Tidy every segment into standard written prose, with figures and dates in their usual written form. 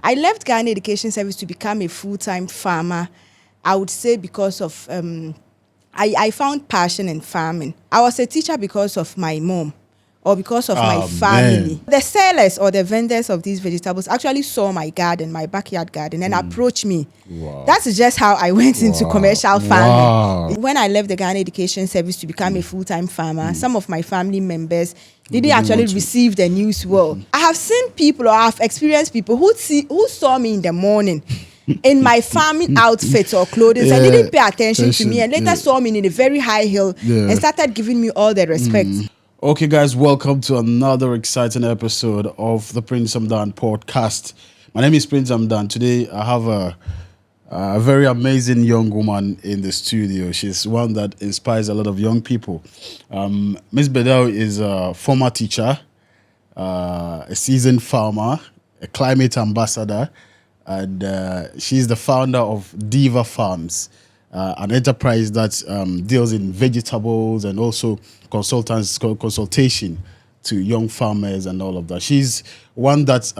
I left Ghana Education Service to become a full-time farmer. I would say because of I found passion in farming. I was a teacher because of my mom or because of my family. Man. The sellers or the vendors of these vegetables actually saw my garden, my backyard garden, and approached me. Wow. That's just how I went into commercial farming. Wow. When I left the Ghana Education Service to become a full-time farmer, some of my family members didn't actually receive the news well. I have seen people or I've experienced people who saw me in the morning in my farming outfits or clothing and didn't pay attention to me and later saw me in a very high hill and started giving me all the respect. Okay, guys, welcome to another exciting episode of the Prince Amdan podcast. My name is Prince Amdan. Today, I have a very amazing young woman in the studio. She's one that inspires a lot of young people. Ms. Bedau is a former teacher, a seasoned farmer, a climate ambassador, and she's the founder of Diva Farms, an enterprise that deals in vegetables and also consultation to young farmers and all of that. She's one that,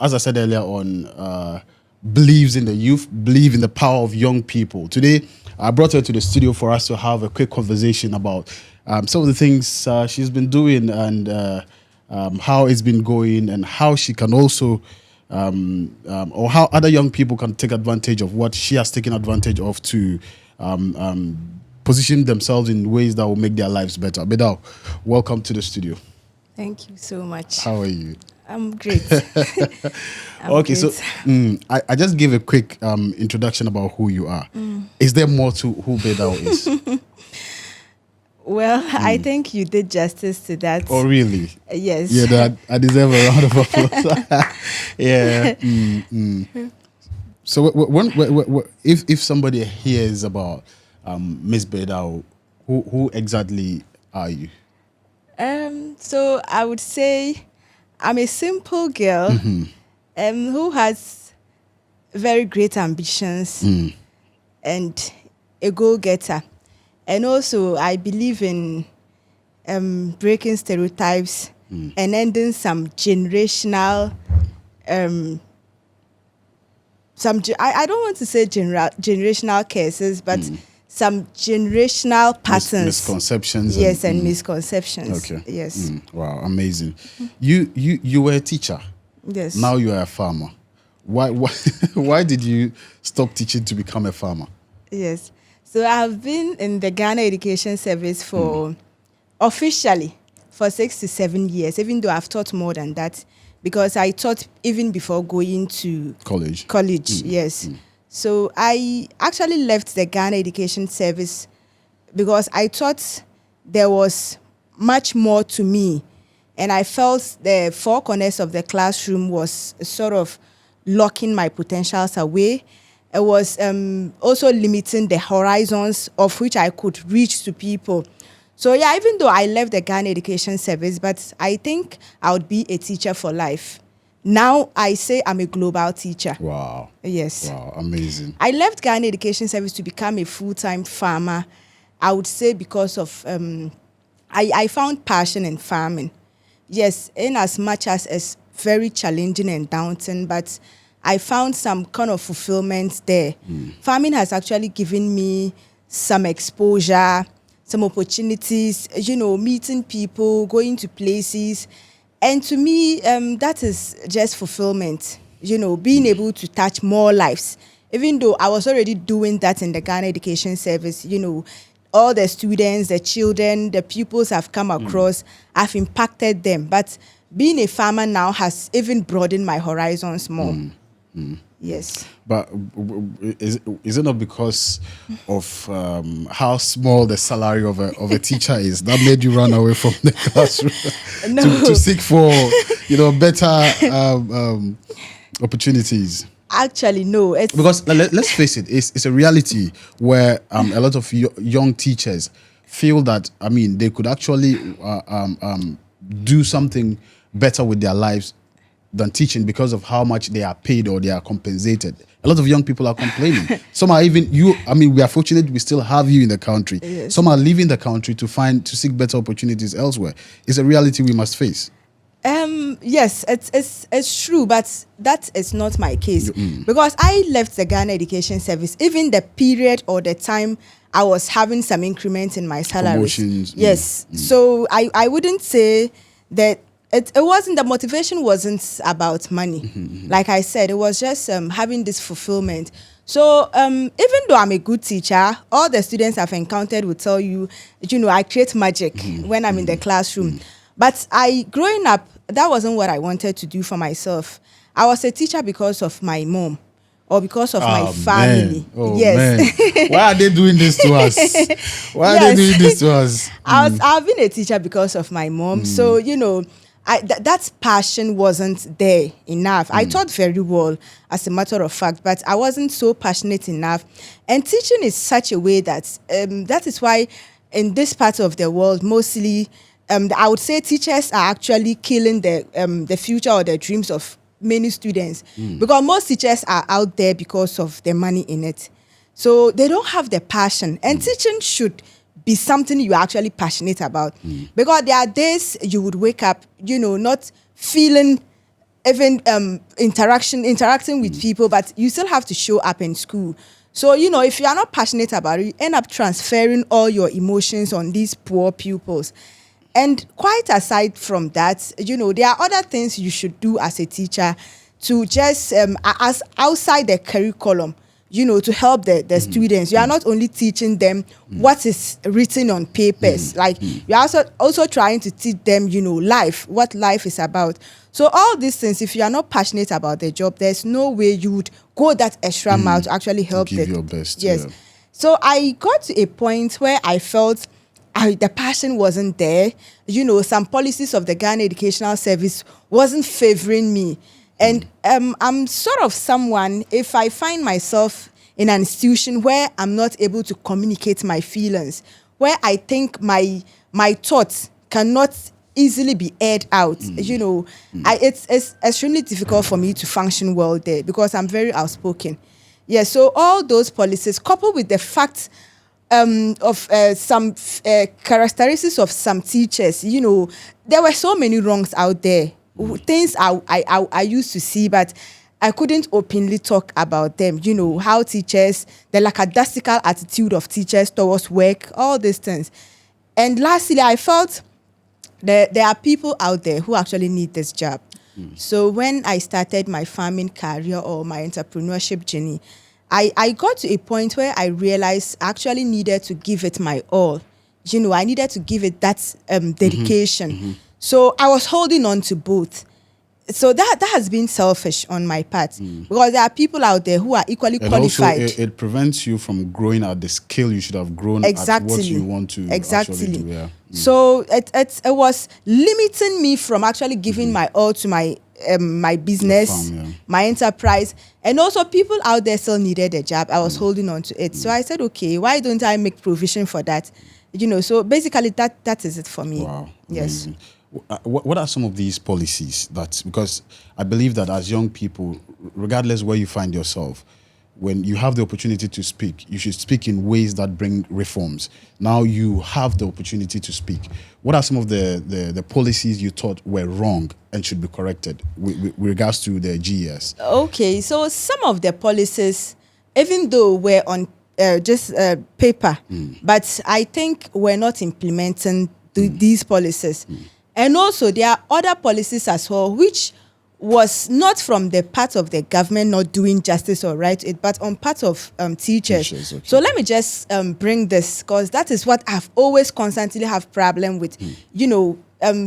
as I said earlier on, believes in the youth, believes in the power of young people. Today, I brought her to the studio for us to have a quick conversation about some of the things she's been doing and how it's been going and how she can also or how other young people can take advantage of what she has taken advantage of to position themselves in ways that will make their lives better. Bedau, welcome to the studio. Thank you so much. How are you? I'm great. Okay, so I just gave a quick introduction about who you are. Is there more to who Bedau is? Well, I think you did justice to that. Oh, really? Yes. Yeah, I deserve a round of applause. Yeah. So if somebody hears about Miss Bedau, who exactly are you? So I would say I'm a simple girl who has very great ambitions and a go-getter. And also, I believe in breaking stereotypes and ending some generational, I don't want to say generational cases, but some generational patterns. Misconceptions. Yes, and misconceptions. Okay. Yes. Wow, amazing. You were a teacher. Yes. Now you are a farmer. Why did you stop teaching to become a farmer? Yes. So I've been in the Ghana Education Service for officially for 6 to 7 years, even though I've taught more than that, because I taught even before going to College. Yes. So I actually left the Ghana Education Service because I thought there was much more to me, and I felt the four corners of the classroom was sort of locking my potentials away. It was also limiting the horizons of which I could reach to people. So yeah, even though I left the Ghana Education Service, but I think I would be a teacher for life. Now I say I'm a global teacher. Wow. Yes. Wow, amazing. I left Ghana Education Service to become a full-time farmer. I would say because of I found passion in farming. Yes, in as much as it's very challenging and daunting, but I found some kind of fulfillment there. Farming has actually given me some exposure, some opportunities, meeting people, going to places. And to me, that is just fulfillment, being able to touch more lives. Even though I was already doing that in the Ghana Education Service, all the students, the children, the pupils I've come across, I've impacted them. But being a farmer now has even broadened my horizons more. Yes. But is it not because of how small the salary of a teacher is that made you run away from the classroom to seek for better opportunities? Actually, no. It's because let's face it, it's a reality where a lot of young teachers feel that they could actually do something better with their lives than teaching because of how much they are paid or they are compensated. A lot of young people are complaining. Some are even we are fortunate we still have you in the country. Yes. Some are leaving the country to seek better opportunities elsewhere. It's a reality we must face. Yes, it's true, but that is not my case because I left the Ghana Education Service even the period or the time I was having some increment in my salary. Promotions. Yes, so I wouldn't say that it wasn't, the motivation wasn't about money. Like I said, it was just having this fulfillment. So even though I'm a good teacher, all the students I've encountered will tell you, I create magic when I'm in the classroom. But growing up, that wasn't what I wanted to do for myself. I was a teacher because of my mom or because of my family. Man. Oh, yes. man. Why are they doing this to us? Why are they doing this to us? I've been a teacher because of my mom. So, that passion wasn't there enough. I taught very well, as a matter of fact, but I wasn't so passionate enough. And teaching is such a way that that is why in this part of the world, mostly, I would say teachers are actually killing the future or the dreams of many students because most teachers are out there because of the money in it. So they don't have the passion. And teaching should be something you're actually passionate about. Because there are days you would wake up, not feeling even interacting with people, but you still have to show up in school. So, if you are not passionate about it, you end up transferring all your emotions on these poor pupils. And quite aside from that, there are other things you should do as a teacher to just, as outside the curriculum, to help the students. You are not only teaching them what is written on papers, like you're also trying to teach them, life, what life is about. So all these things, if you are not passionate about the job, there's no way you would go that extra mile to actually help give your best. Yes. Yeah. So I got to a point where I felt the passion wasn't there. Some policies of the Ghana Educational Service wasn't favoring me. And I'm sort of someone, if I find myself in an institution where I'm not able to communicate my feelings, where I think my thoughts cannot easily be aired out, it's extremely difficult for me to function well there because I'm very outspoken. Yeah, so all those policies, coupled with the fact of some characteristics of some teachers, there were so many wrongs out there. Things I used to see, but I couldn't openly talk about them. How teachers, the lackadaisical attitude of teachers towards work, all these things. And lastly, I felt that there are people out there who actually need this job. So when I started my farming career or my entrepreneurship journey, I got to a point where I realized I actually needed to give it my all. I needed to give it that dedication. So I was holding on to both. So that has been selfish on my part because there are people out there who are equally qualified. Also, it prevents you from growing at the scale you should have grown at what you want to actually do. Yeah. So it was limiting me from actually giving my all to my business, farm, my enterprise, and also people out there still needed a job. I was holding on to it. So I said, okay, why don't I make provision for that? So basically that is it for me. Wow. Yes. Amazing. What are some of these policies because I believe that as young people, regardless where you find yourself, when you have the opportunity to speak, you should speak in ways that bring reforms. Now you have the opportunity to speak. What are some of the policies you thought were wrong and should be corrected with regards to the GES? Okay, so some of the policies, even though we're on just paper, but I think we're not implementing these policies. And also there are other policies as well, which was not from the part of the government not doing justice or right, but on part of teachers. Okay. So let me just bring this, because that is what I've always constantly have problem with,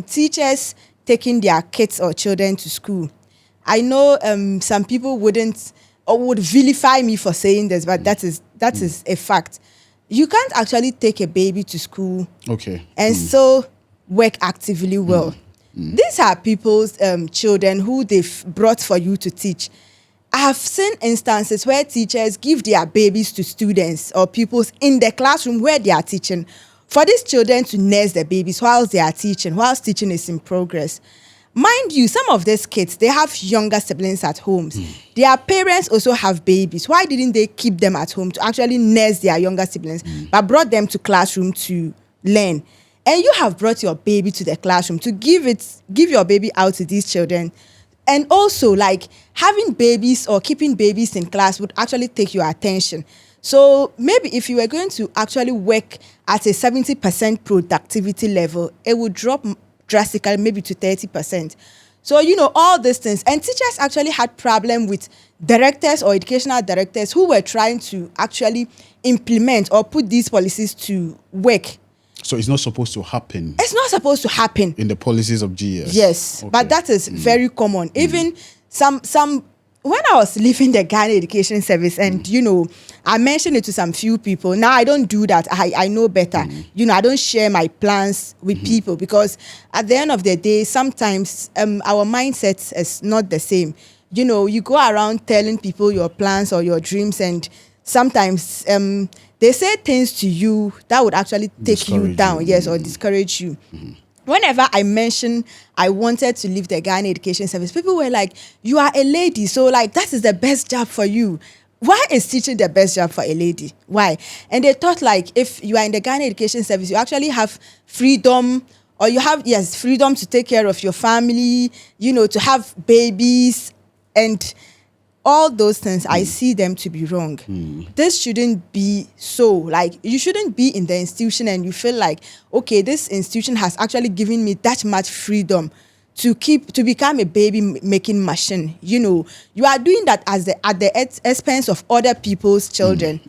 teachers taking their kids or children to school. I know some people wouldn't or would vilify me for saying this, but that is a fact. You can't actually take a baby to school and still work actively well. These are people's children who they've brought for you to teach. I have seen instances where teachers give their babies to students or pupils in the classroom where they are teaching for these children to nurse the babies whilst they are teaching, whilst teaching is in progress. Mind you, some of these kids, they have younger siblings at home. Their parents also have babies. Why didn't they keep them at home to actually nurse their younger siblings, but brought them to classroom to learn? and you have brought your baby to the classroom to give your baby out to these children. And also, like, having babies or keeping babies in class would actually take your attention. So maybe if you were going to actually work at a 70% productivity level, it would drop drastically, maybe to 30%. So, all these things. And teachers actually had problem with directors or educational directors who were trying to actually implement or put these policies to work. So it's not supposed to happen. It's not supposed to happen in the policies of GS. Yes, okay. But that is very common. Even some when I was leaving the Ghana Education Service, and I mentioned it to some few people. Now I don't do that. I know better. I don't share my plans with people, because at the end of the day, sometimes our mindset is not the same. You go around telling people your plans or your dreams, and sometimes they say things to you that would actually take you down, yes, or discourage you. Whenever I mentioned I wanted to leave the Ghana Education Service, people were like, you are a lady, so like that is the best job for you. Why is teaching the best job for a lady? Why? And they thought, like, if you are in the Ghana Education Service, you actually have freedom, or you have, yes, freedom to take care of your family, to have babies, and all those things. I see them to be wrong. This shouldn't be so. Like, you shouldn't be in the institution and you feel like, okay, this institution has actually given me that much freedom to become a baby making machine. You are doing that at the expense of other people's children.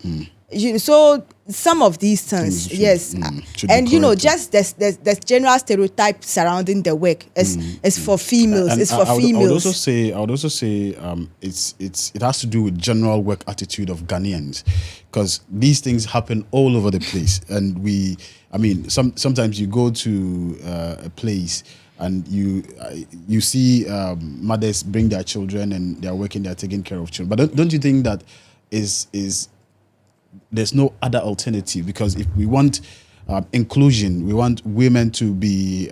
So some of these things, yes, and just there's general stereotype surrounding the work. It's for females. It's for females. I would also say it has to do with general work attitude of Ghanaians, because these things happen all over the place, and sometimes you go to a place and you see mothers bring their children and they're working, they're taking care of children. But don't you think that is there's no other alternative? Because if we want inclusion, we want women to be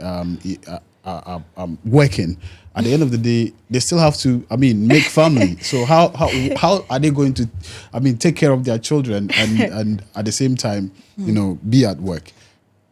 working. At the end of the day, they still have to, make family. So how are they going to, take care of their children and at the same time, be at work?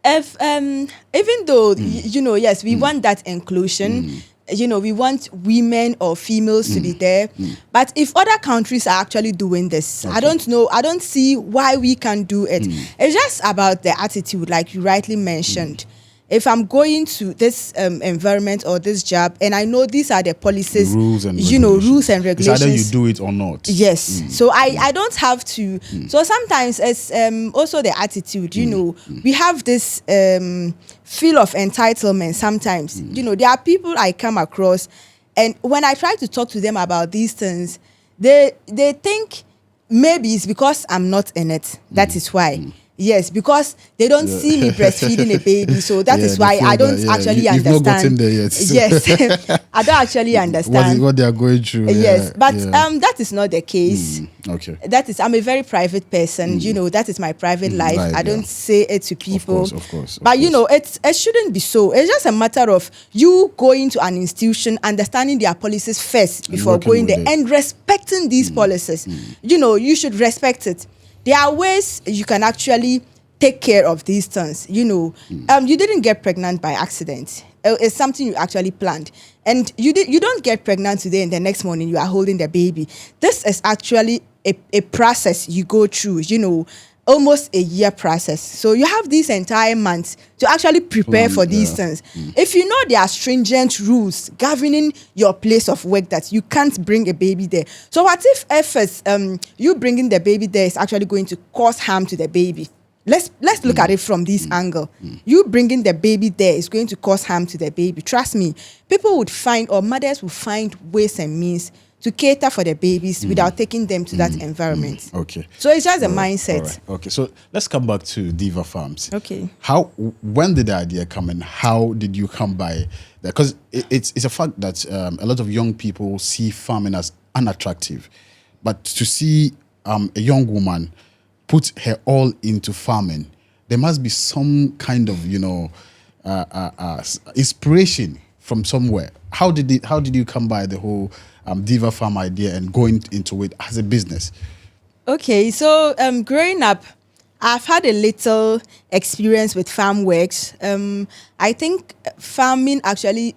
If even though yes, we want that inclusion. We want women or females to be there. But if other countries are actually doing this, I don't know. I don't see why we can't do it. It's just about the attitude, like you rightly mentioned. If I'm going to this environment or this job, and I know these are the policies, rules and regulations. It's either you do it or not. Yes. So I don't have to. So sometimes it's also the attitude. We have this feel of entitlement. Sometimes, there are people I come across, and when I try to talk to them about these things, they think maybe it's because I'm not in it. That is why. Yes, because they don't see me breastfeeding a baby, so that is why I don't actually understand. You've not gotten there yet. Yes, I don't actually understand what they are going through. Yes, but that is not the case. Okay. I'm a very private person. That is my private life. I don't say it to people. Of course. But it shouldn't be so. It's just a matter of you going to an institution, understanding their policies first before going there, and respecting these policies. You should respect it. There are ways you can actually take care of these things. You didn't get pregnant by accident. It's something you actually planned. And you don't get pregnant today and the next morning you are holding the baby. This is actually a process you go through, almost a year process. So you have these entire months to actually prepare for these things. If you know there are stringent rules governing your place of work that you can't bring a baby there. So what if you bringing the baby there is actually going to cause harm to the baby? Let's look at it from this angle. You bringing the baby there is going to cause harm to the baby. Trust me, people would find, or mothers would find ways and means to cater for the babies without taking them to that environment. Okay. So it's just a mindset. Right. Okay. So let's come back to Diva Farms. Okay. When did the idea come and how did you come by that? Because it's a fact that a lot of young people see farming as unattractive, but to see a young woman put her all into farming, there must be some kind of inspiration from somewhere. How did you come by the whole Diva Farm idea and going into it as a business? Okay, so growing up, I've had a little experience with farm works. I think farming actually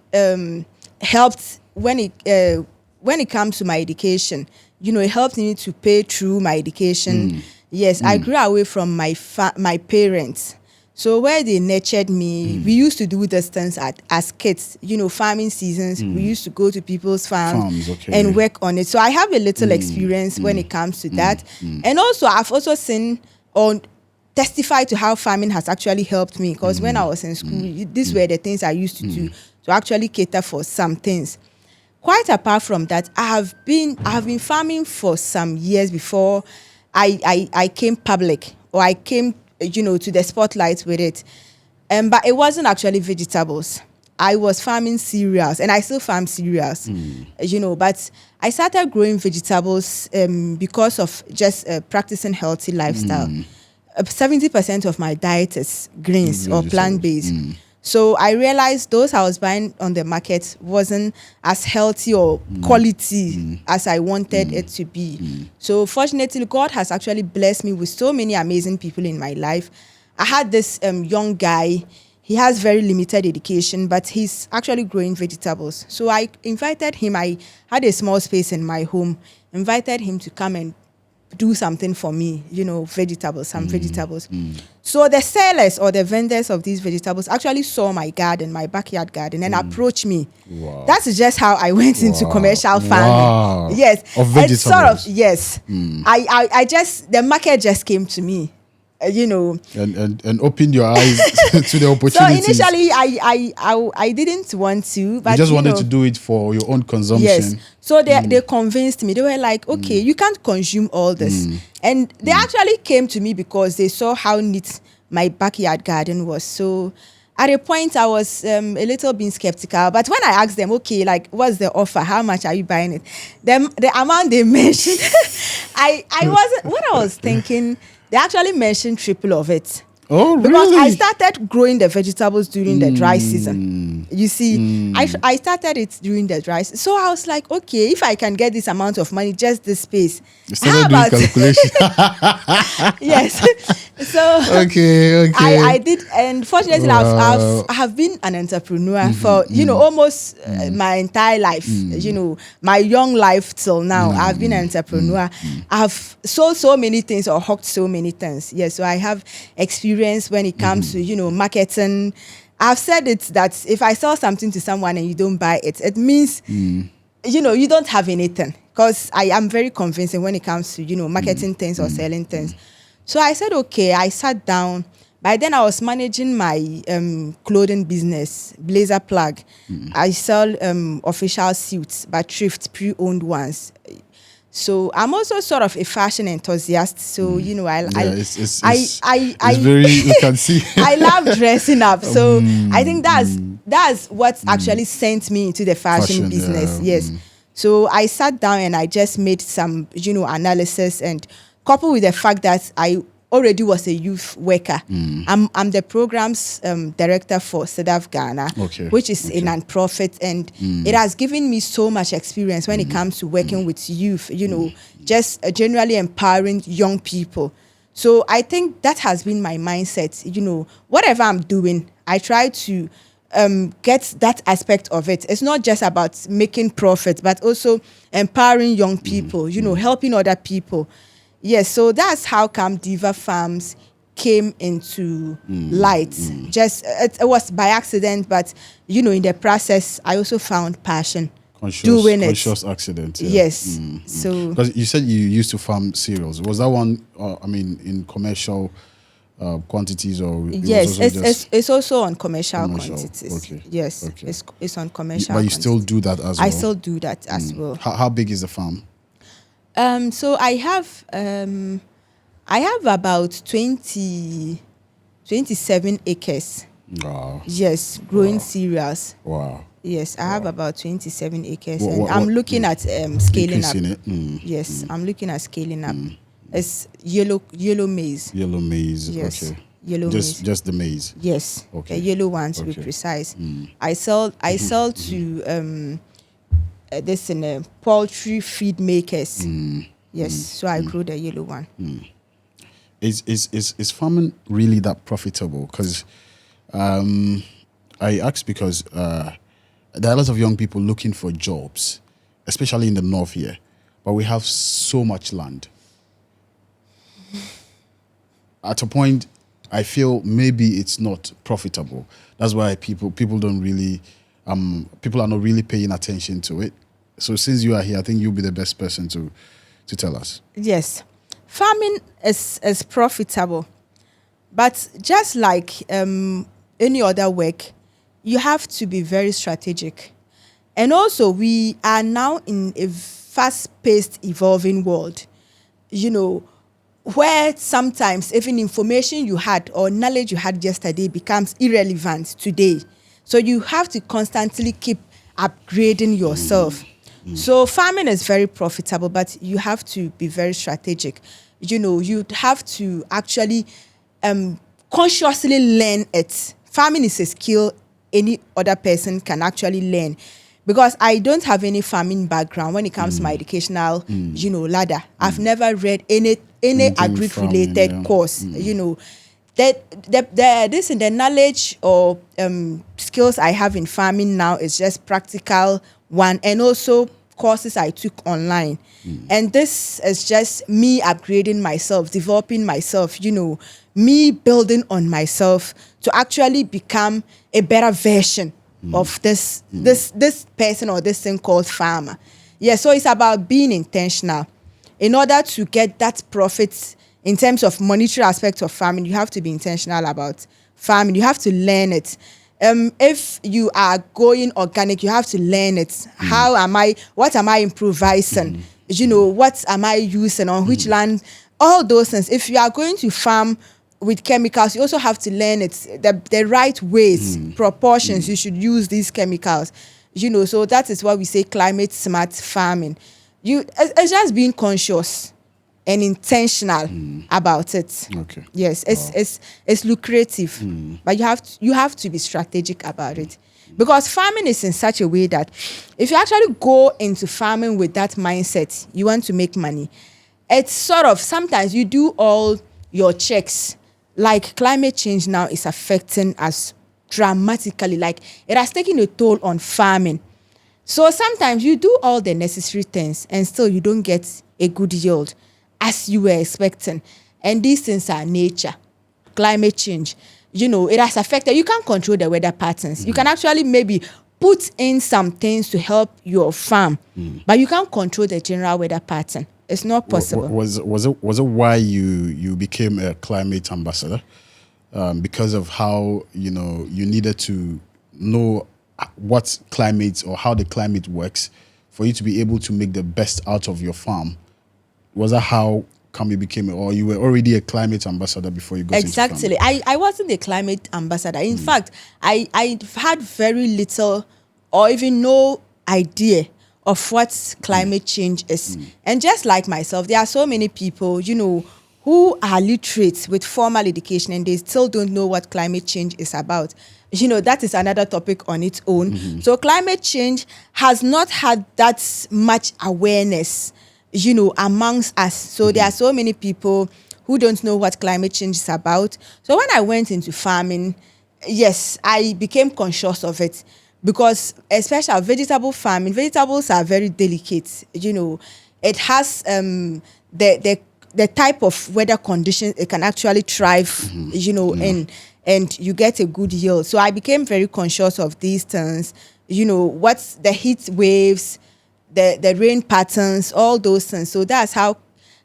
helped when it comes to my education. It helped me to pay through my education. Yes, I grew away from my parents. So where they nurtured me, we used to do these things as kids. Farming seasons, we used to go to people's farms and work on it. So I have a little experience when it comes to that. And also, I've also seen or testified to how farming has actually helped me. Because when I was in school, these were the things I used to do to actually cater for some things. Quite apart from that, I have been farming for some years before I came public, or I came to the spotlight with it. But it wasn't actually vegetables. I was farming cereals, and I still farm cereals, but I started growing vegetables because of just practicing healthy lifestyle. 70% of my diet is greens or plant-based. So I realized those I was buying on the market wasn't as healthy or quality as I wanted it to be. So fortunately, God has actually blessed me with so many amazing people in my life. I had this young guy. He has very limited education, but he's actually growing vegetables. So I invited him. I had a small space in my home. Invited him to come and do something for me, vegetables. So the sellers or the vendors of these vegetables actually saw my garden, my backyard garden, and approached me. Wow. That's just how I went into commercial farming. Wow. Yes. Of vegetables. Sort of, yes. I just, the market just came to me. And opened your eyes to the opportunities. So initially, I didn't want to, but you just wanted to do it for your own consumption. Yes. So they convinced me. They were like, okay, you can't consume all this. And they actually came to me because they saw how neat my backyard garden was. So at a point, I was a little bit skeptical. But when I asked them, okay, like, what's the offer? How much are you buying it? The amount they mentioned, I wasn't, what I was thinking, they actually mentioned triple of it. Oh, really? Because I started growing the vegetables during the dry season. You see, I started it during the dry season. So I was like, okay, if I can get this amount of money, just this space. You started doing calculation. Yes. So okay. I did, and fortunately, I have been an entrepreneur for almost my entire life. My young life till now, I've been an entrepreneur. I've sold so many things or hawked so many things. Yes, so I have experience when it comes to marketing. I've said it that if I sell something to someone and you don't buy it, it means you don't have anything. Because I am very convincing when it comes to marketing things or selling things. So I said, okay, I sat down. By then I was managing my clothing business, Blazer Plug. I sell official suits, but thrift, pre-owned ones. So I'm also sort of a fashion enthusiast. So it's very, you can see. I love dressing up. So I think that's what actually sent me into the fashion business. Yes. So I sat down and I just made some analysis, and coupled with the fact that I already was a youth worker. I'm the programs director for SEDAF Ghana, which is a non-profit, and it has given me so much experience when it comes to working with youth, just generally empowering young people. So I think that has been my mindset. Whatever I'm doing, I try to get that aspect of it. It's not just about making profit, but also empowering young people, helping other people. Yes, so that's how come Diva Farms came into light. Just it was by accident, but in the process, I also found passion doing it. Conscious accident. Yeah. Yes. So because you said you used to farm cereals. Was that one? In commercial quantities, or yes, it's also on commercial quantities. Okay. Yes, okay. It's on commercial. But you still do that as well. I still do that as well. How big is the farm? So I have about 27 acres. Wow. Yes, growing cereals. Wow. Yes, I have about 27 acres, and I'm looking at scaling up. Yes, I'm looking at scaling up. It's yellow maize. Yellow maize. Yes. Okay. Yellow maize. Just the maize. Yes. Okay. The yellow one to be precise. I sell to this in poultry feed makers. Yes, so I grew the yellow one. is farming really that profitable? Because I ask because there are lots of young people looking for jobs, especially in the north here, but we have so much land. At a point, I feel maybe it's not profitable. That's why people don't really people are not really paying attention to it. So since you are here, I think you'll be the best person to tell us. Yes, farming is profitable, but just like any other work, you have to be very strategic. And also, we are now in a fast-paced, evolving world. You know, where sometimes even information you had or knowledge you had yesterday becomes irrelevant today. So you have to constantly keep upgrading yourself. So farming is very profitable, but you have to be very strategic. You know, you have to actually consciously learn it. Farming is a skill any other person can actually learn. Because I don't have any farming background when it comes to my educational, ladder. I've never read any agri-related course. You know, this in the knowledge or skills I have in farming now is just practical one, and also courses I took online. And this is just me upgrading myself, developing myself. You know, me building on myself to actually become a better version of this person or this thing called farmer. Yeah, so it's about being intentional. In order to get that profit in terms of monetary aspect of farming, you have to be intentional about farming. You have to learn it. If you are going organic, you have to learn it. What am I improvising? You know, what am I using on which land? All those things. If you are going to farm with chemicals, you also have to learn it, the right ways, proportions you should use these chemicals. You know, so that is why we say climate smart farming. It's just being conscious and intentional about it. Okay. Yes, it's lucrative, but you have to be strategic about it. Because farming is in such a way that if you actually go into farming with that mindset, you want to make money, it's sort of sometimes you do all your checks. Like climate change now is affecting us dramatically. Like it has taken a toll on farming. So sometimes you do all the necessary things and still you don't get a good yield as you were expecting. And these things are nature, climate change. You know, it has affected. You can't control the weather patterns. You can actually maybe put in some things to help your farm, but you can't control the general weather pattern. It's not possible. Was it why you became a climate ambassador? Because of how you needed to know what climate or how the climate works for you to be able to make the best out of your farm. Was that how come you became or you were already a climate ambassador before you got exactly into farming? I wasn't a climate ambassador. In fact, I had very little or even no idea of what climate change is. And just like myself, there are so many people, you know, who are literate with formal education and they still don't know what climate change is about. You know, that is another topic on its own. So climate change has not had that much awareness, you know, amongst us. So there are so many people who don't know what climate change is about. So when I went into farming, yes, I became conscious of it. Because especially vegetable farming, vegetables are very delicate. You know, it has the type of weather conditions it can actually thrive, you know, and you get a good yield. So I became very conscious of these things, you know, what's the heat waves, the rain patterns, all those things. So that's how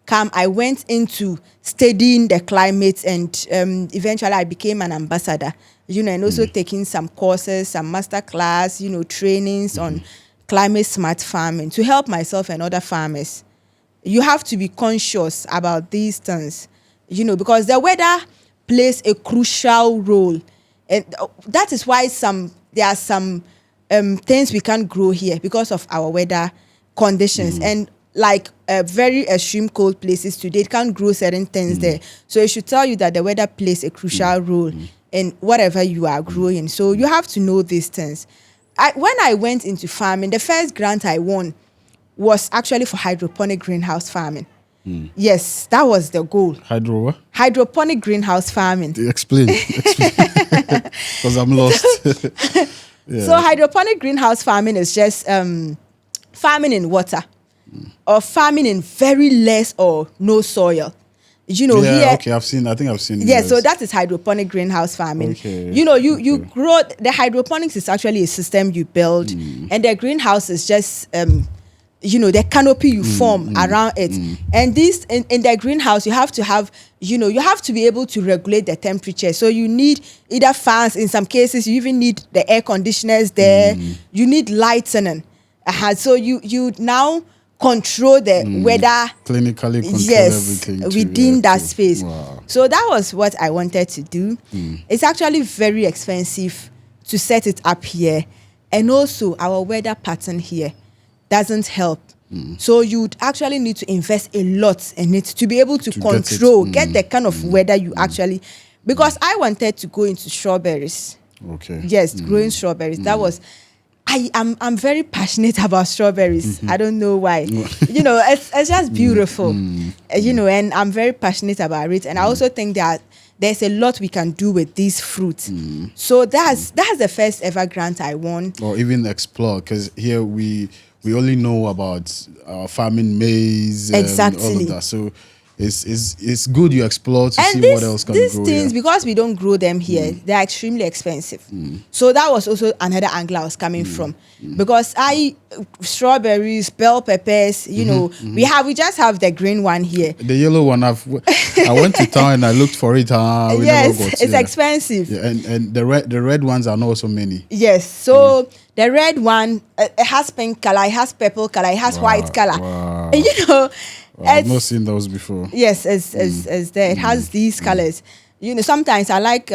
come I went into studying the climate and eventually I became an ambassador. You know, and also taking some courses, some master class, you know, trainings on climate smart farming to help myself and other farmers. You have to be conscious about these things, you know, because the weather plays a crucial role. And that is why there are some things we can't grow here because of our weather conditions. And like very extreme cold places today, it can't grow certain things there. So it should tell you that the weather plays a crucial role in whatever you are growing. So you have to know these things. When I went into farming, the first grant I won was actually for hydroponic greenhouse farming. Yes, that was the goal. Hydroponic greenhouse farming. Explain. Because I'm lost. Yeah. So hydroponic greenhouse farming is just farming in water or farming in very less or no soil. You know, yeah, here. Okay, I think I've seen. Yeah, so that is hydroponic greenhouse farming. Okay. You know, you grow. The hydroponics is actually a system you build, and the greenhouse is just the canopy you form around it. And this in the greenhouse, you have to have, you have to be able to regulate the temperature. So you need either fans. In some cases, you even need the air conditioners there. You need lights and so you now control the weather, clinically control everything within that space. Wow. So that was what I wanted to do. It's actually very expensive to set it up here, and also our weather pattern here doesn't help. So you'd actually need to invest a lot in it to be able to control, get the kind of weather you actually, because I wanted to go into strawberries. Okay. Yes, growing strawberries. That was, I'm very passionate about strawberries. I don't know why. It's just beautiful. And I'm very passionate about it. And I also think that there's a lot we can do with these fruits. So that's the first ever grant I won. Or even explore, because here we only know about farming maize and all of that. So it's good you explore to see what else can grow. These things, because we don't grow them here, they're extremely expensive. So that was also another angle I was coming from. Because strawberries, bell peppers, we just have the green one here. The yellow one, I went to town and I looked for it. We yes, never got, it's expensive. Yeah, and the red ones are not so many. Yes, so the red one, it has pink color, it has purple color, it has white color. Wow. I've not seen those before. Yes, it's there. It has these colors. Sometimes I like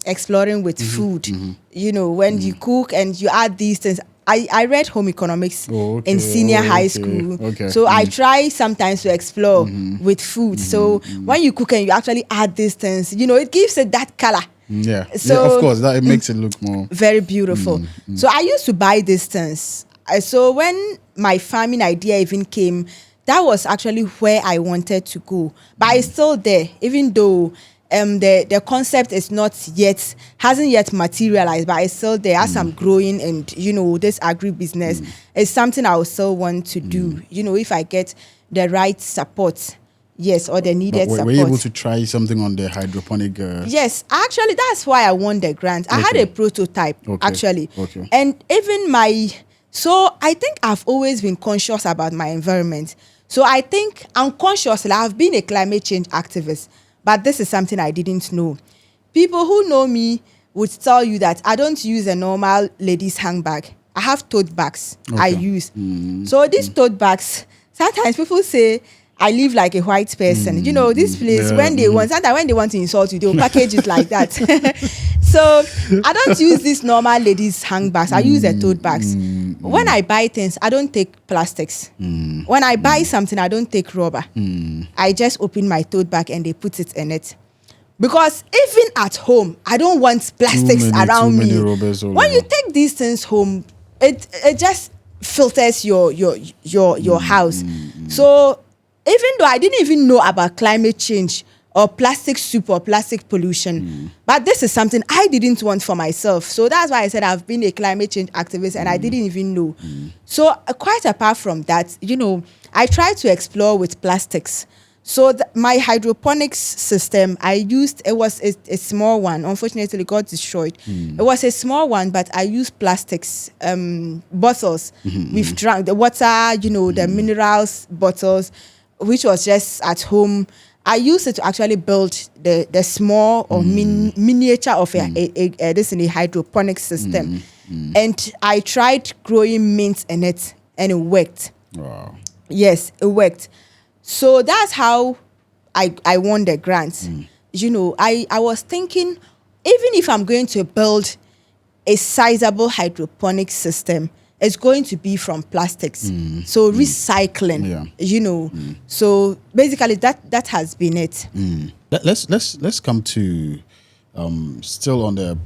exploring with food. When you cook and you add these things. I read home economics in senior high school. Okay. So I try sometimes to explore with food. So when you cook and you actually add these things, it gives it that color. Yeah. So, of course, that it makes it look more very beautiful. So I used to buy these things. So when my farming idea even came, that was actually where I wanted to go. But it's still there, even though the concept is hasn't yet materialized, but it's still there as I'm growing. And, this agribusiness is something I will still want to do, if I get the right support. Yes, or the needed support. Were you able to try something on the hydroponic? Yes, actually, that's why I won the grant. I had a prototype, actually. Okay. And even so I think I've always been conscious about my environment. So I think unconsciously, I've been a climate change activist, but this is something I didn't know. People who know me would tell you that I don't use a normal ladies' handbag. I have tote bags I use. So these tote bags, sometimes people say I live like a white person. This place, when they want to insult you, they'll package it like that. So I don't use these normal ladies' handbags. I use the tote bags. When I buy things, I don't take plastics. When I buy something, I don't take rubber. I just open my tote bag and they put it in it. Because even at home, I don't want plastics around me. When you take these things home, it just filters your house. So even though I didn't even know about climate change or plastic soup or plastic pollution, but this is something I didn't want for myself. So that's why I said I've been a climate change activist and I didn't even know. So quite apart from that, I tried to explore with plastics. So my hydroponics system, I used, it was a small one. Unfortunately, it got destroyed. It was a small one, but I used plastics, bottles. We've drank the water, the minerals bottles, which was just at home. I used it to actually build the small or miniature of a hydroponic system. And I tried growing mint in it, and it worked. Wow. Yes, it worked. So that's how I won the grant. I was thinking, even if I'm going to build a sizable hydroponic system, it's going to be from plastics. So recycling, So basically that has been it. Let's come to still on the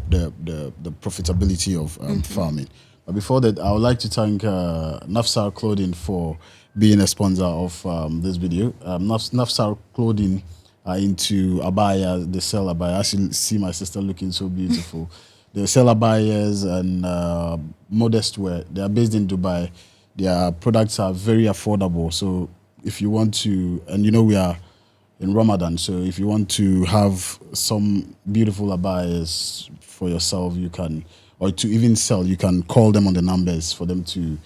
profitability of farming. But before that, I would like to thank Nafsar Clothing for being a sponsor of this video. Nafsar Clothing are into abaya. They sell abaya. As you see my sister looking so beautiful. They sell abayas and modest wear. They are based in Dubai. Their products are very affordable. So if you want to, and you know we are in Ramadan, so if you want to have some beautiful abayas for yourself, you can, or to even sell, you can call them on the numbers for them to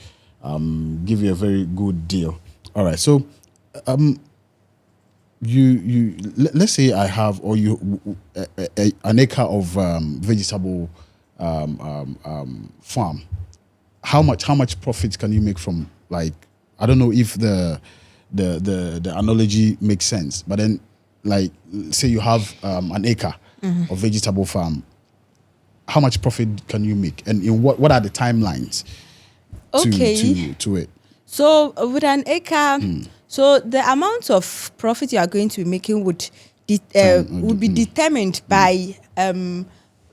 give you a very good deal. All right, so let's say I have, or an acre of vegetable farm. How much profit can you make from, like, I don't know if the analogy makes sense, but then, like, say you have an acre of vegetable farm, how much profit can you make, and in what are the timelines to it? So with an acre, so the amount of profit you are going to be making would be determined by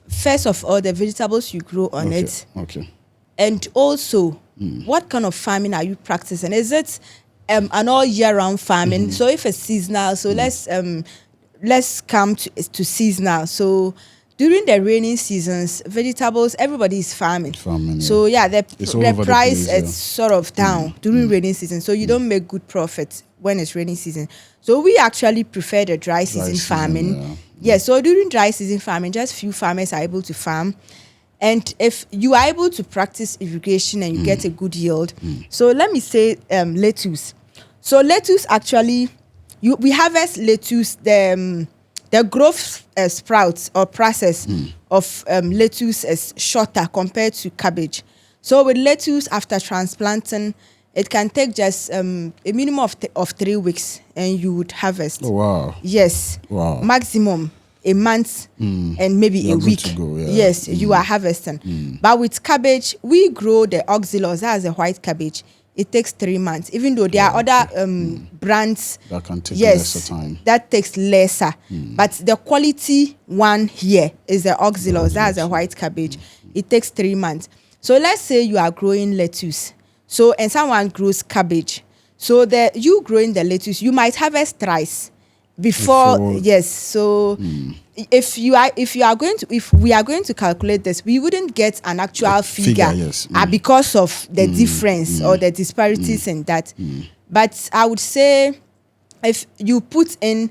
first of all the vegetables you grow on it. Okay. And also, what kind of farming are you practicing? Is it an all year round farming? So if it's seasonal, so let's come to seasonal. So during the rainy seasons, vegetables, everybody is farming. So yeah, the price is sort of down during rainy season. So you don't make good profit when it's rainy season. So we actually prefer the dry season farming. Yeah, so during dry season farming, just few farmers are able to farm. And if you are able to practice irrigation and you get a good yield, so let me say lettuce. So lettuce actually, we harvest lettuce, the growth sprouts or process of lettuce is shorter compared to cabbage. So with lettuce, after transplanting, it can take just a minimum of 3 weeks and you would harvest. Oh, wow. Yes. Wow. Maximum a month and maybe a week. Yes, you are harvesting. But with cabbage, we grow the oxalos, that's the white cabbage. It takes 3 months, even though there are other brands that can take lesser time. That takes lesser. But the quality one here is the oxalos, that's the white cabbage. It takes 3 months. So let's say you are growing lettuce. So and someone grows cabbage. So you growing the lettuce, you might harvest thrice before yes. So if we are going to calculate this, we wouldn't get an actual figure because of the difference or the disparities in that. But I would say if you put in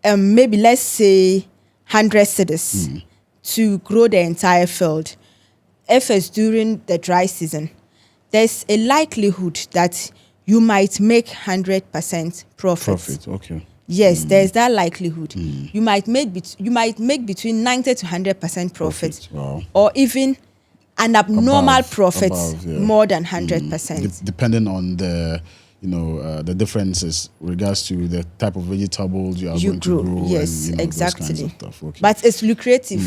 maybe let's say 100 cedis to grow the entire field, if it's during the dry season, there's a likelihood that you might make 100% profit. Okay. Yes, there's that likelihood. You might make between 90 to 100% profit. Wow. Or even an abnormal profit more than 100%. Depending on the the differences regards to the type of vegetables you are going to grow. Yes, and, exactly. Those kinds of stuff. Okay. But it's lucrative.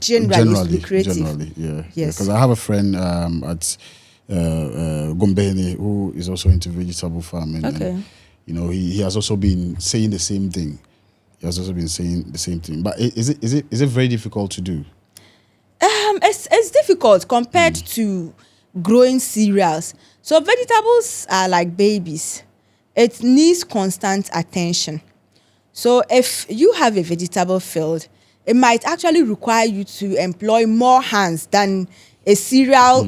Generally, it's lucrative. Generally, yeah. Yes. Because I have a friend at Gombeni who is also into vegetable farming. Okay. And, he has also been saying the same thing. But is it very difficult to do? It's difficult compared to growing cereals. So vegetables are like babies. It needs constant attention. So if you have a vegetable field, it might actually require you to employ more hands than a cereal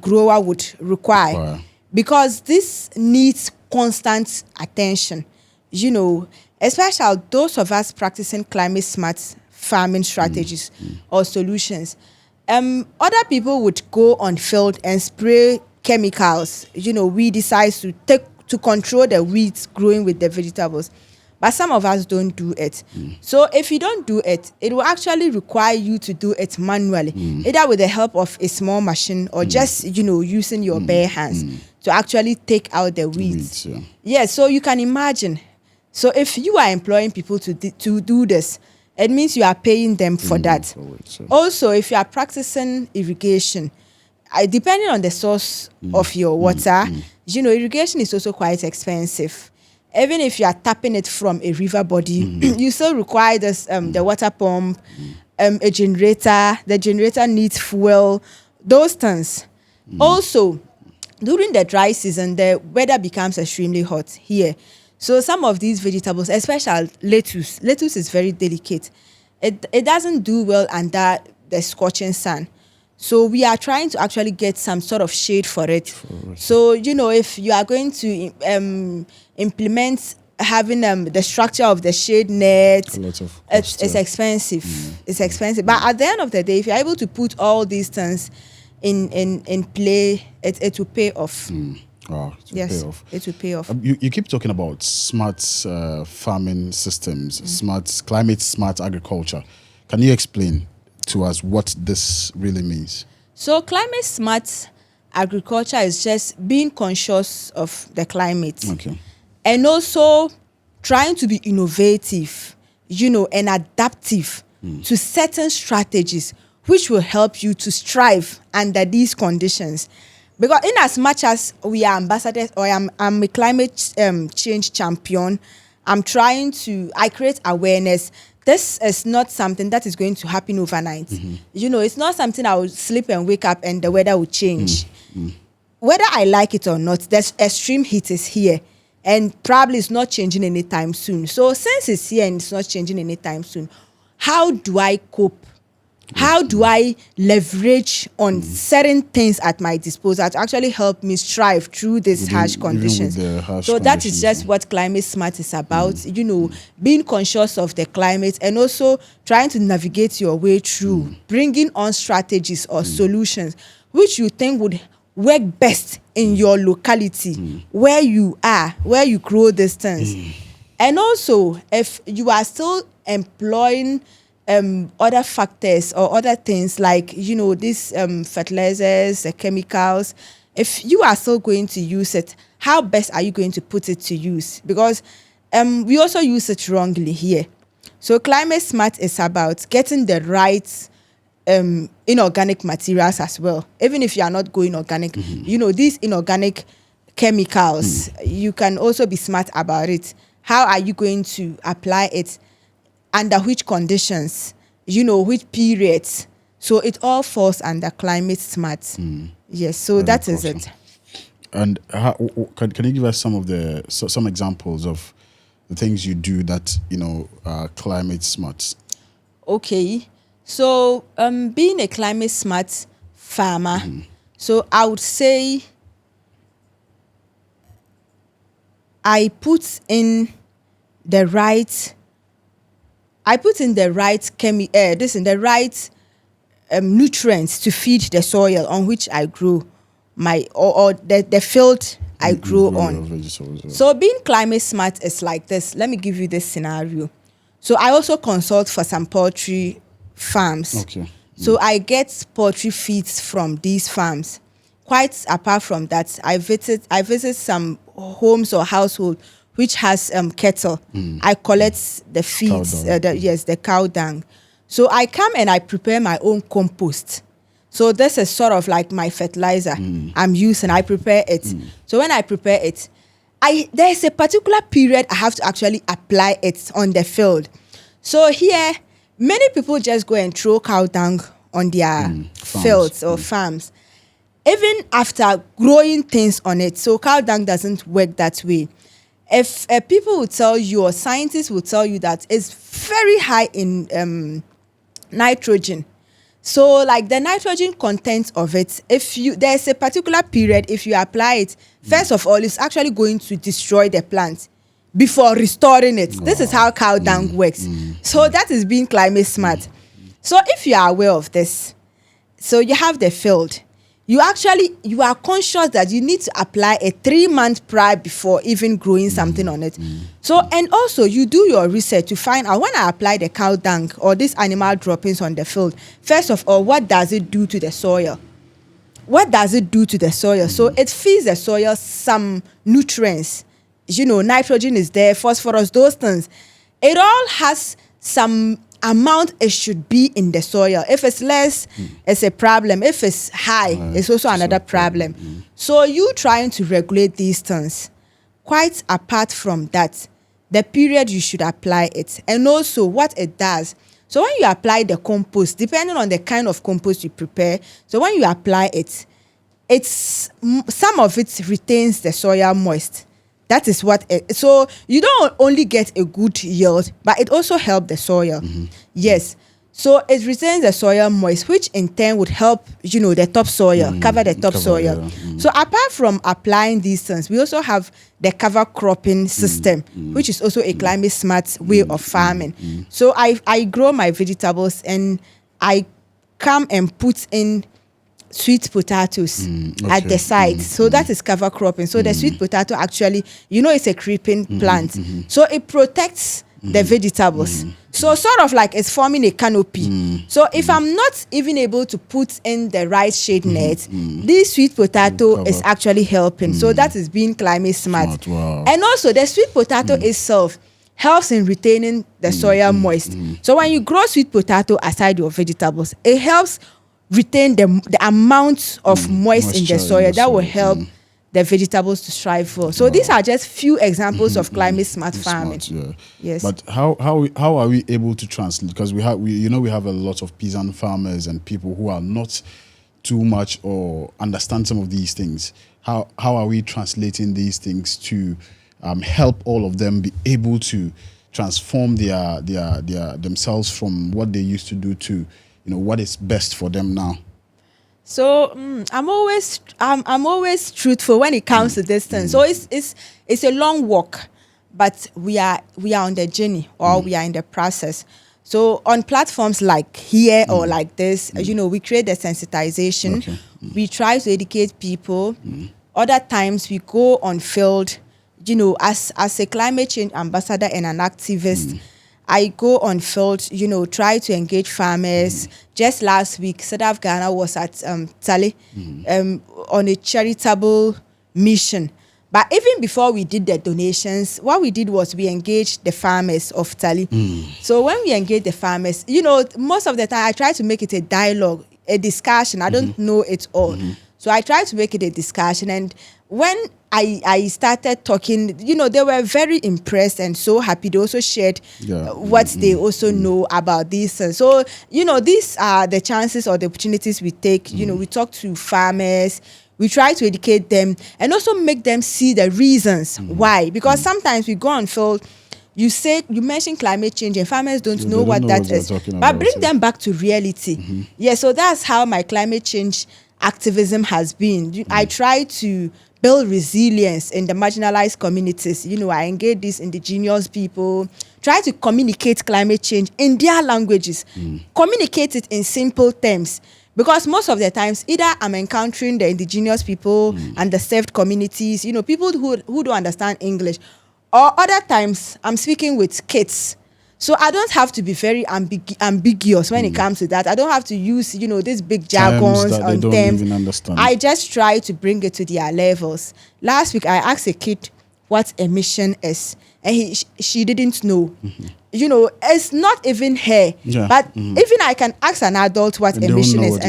grower would require. Wow. Because this needs constant attention. Especially those of us practicing climate smart farming strategies or solutions. Other people would go on field and spray chemicals, weedicides to control the weeds growing with the vegetables. But some of us don't do it. So if you don't do it, it will actually require you to do it manually, either with the help of a small machine or just, using your bare hands to actually take out the weeds. So you can imagine. So if you are employing people to do this, it means you are paying them for that. Also, if you are practicing irrigation, depending on the source of your water, irrigation is also quite expensive. Even if you are tapping it from a river body, you still require this, the water pump, a generator. The generator needs fuel, those things. Also, during the dry season, the weather becomes extremely hot here. So some of these vegetables, especially lettuce is very delicate. It doesn't do well under the scorching sun. So we are trying to actually get some sort of shade for it. So, if you are going to implement having the structure of the shade net, it's expensive. It's expensive. But at the end of the day, if you're able to put all these things in play, it will pay off. Oh, Yes, it will pay off. You keep talking about smart farming systems, climate smart agriculture. Can you explain to us what this really means? So climate smart agriculture is just being conscious of the climate. Okay. And also trying to be innovative, and adaptive to certain strategies which will help you to strive under these conditions. Because in as much as we are ambassadors, or I'm a climate change champion, I create awareness. This is not something that is going to happen overnight. It's not something I will sleep and wake up and the weather will change. Whether I like it or not, there's extreme heat is here. And probably it's not changing anytime soon. So since it's here and it's not changing anytime soon, how do I cope? How do I leverage on certain things at my disposal to actually help me strive through these harsh conditions? That is just what climate smart is about, being conscious of the climate and also trying to navigate your way through, bringing on strategies or solutions which you think would work best in your locality, where you are, where you grow these things. And also, if you are still employing other factors or other things like, these fertilizers, chemicals, if you are still going to use it, how best are you going to put it to use? Because we also use it wrongly here. So climate smart is about getting the right inorganic materials as well. Even if you are not going organic, these inorganic chemicals, you can also be smart about it. How are you going to apply it? Under which conditions, which periods. So it all falls under climate smart. Yes, so that is it. And can you give us some examples of the things you do that are climate smart? Okay, so being a climate smart farmer, so I would say I put in the right nutrients to feed the soil on which I grow the field I grow on. So being climate smart is like this. Let me give you this scenario. So I also consult for some poultry farms. Okay. So I get poultry feeds from these farms. Quite apart from that, I visit some homes or households which has cattle. I collect the feeds, the cow dung. So I come and I prepare my own compost. So this is sort of like my fertilizer I'm using. I prepare it. So when I prepare it, there's a particular period I have to actually apply it on the field. So here, many people just go and throw cow dung on their fields or farms. Even after growing things on it, so cow dung doesn't work that way. If people will tell you, or scientists will tell you that it's very high in nitrogen. So like the nitrogen content of it, there's a particular period, if you apply it, first of all, it's actually going to destroy the plant before restoring it. This is how cow dung works. So that is being climate smart. So if you are aware of this, so you have the field, you are conscious that you need to apply a 3-month prior before even growing something on it. So, and also you do your research to find out when I apply the cow dung or these animal droppings on the field, first of all, what does it do to the soil? What does it do to the soil? So it feeds the soil some nutrients. Nitrogen is there, phosphorus, those things. It all has some amount it should be in the soil. If it's less, it's a problem. If it's high, it's also another problem. So you trying to regulate these things. Quite apart from that, the period you should apply it, and also what it does. So when you apply the compost, depending on the kind of compost you prepare, so when you apply it, some of it retains the soil moist. That is what so you don't only get a good yield, but it also helps the soil. Yes. So it retains the soil moist, which in turn would help, the topsoil, cover the topsoil. So apart from applying these things, we also have the cover cropping system, which is also a climate smart way of farming. So I grow my vegetables and I come and put in sweet potatoes at the side. So that is cover cropping. So the sweet potato actually, it's a creeping plant. So it protects the vegetables. So sort of like it's forming a canopy. So if I'm not even able to put in the right shade net, this sweet potato is actually helping. So that is being climate smart. Wow. And also the sweet potato itself helps in retaining the soil moist. So when you grow sweet potato aside your vegetables, it helps retain the amount of moist in the soil that will help the vegetables to strive for. So these are just few examples of climate smart farming. Yes. But how are we able to translate? Because we have a lot of peasant farmers and people who are not too much or understand some of these things. How are we translating these things to help all of them be able to transform their themselves from what they used to do to what is best for them now? So I'm always truthful when it comes to this thing. So it's a long walk, but we are on the journey, or we are in the process. So on platforms like here or like this, we create the sensitization. Okay. We try to educate people. Other times we go on field. As a climate change ambassador and an activist, I go on field, try to engage farmers. Just last week, SEDAF Ghana was at Tali on a charitable mission. But even before we did the donations, what we did was we engaged the farmers of Tali. So when we engage the farmers, most of the time I try to make it a dialogue, a discussion. I don't know it all. So I try to make it a discussion. And when I started talking, they were very impressed and so happy. They also shared what they also know about this. And so, these are the chances or the opportunities we take. We talk to farmers. We try to educate them and also make them see the reasons why. Because sometimes we go on field, you mention climate change and farmers don't know what that is. But bring them back to reality. Yeah, so that's how my climate change activism has been. I try to build resilience in the marginalized communities. I engage these indigenous people, try to communicate climate change in their languages, communicate it in simple terms. Because most of the times, either I'm encountering the indigenous people and the served communities, people who don't understand English, or other times I'm speaking with kids. So I don't have to be very ambiguous when it comes to that. I don't have to use, these big jargons that they don't even understand. I just try to bring it to their levels. Last week, I asked a kid what emission is, and she didn't know. It's not even her. But even I can ask an adult what emission is.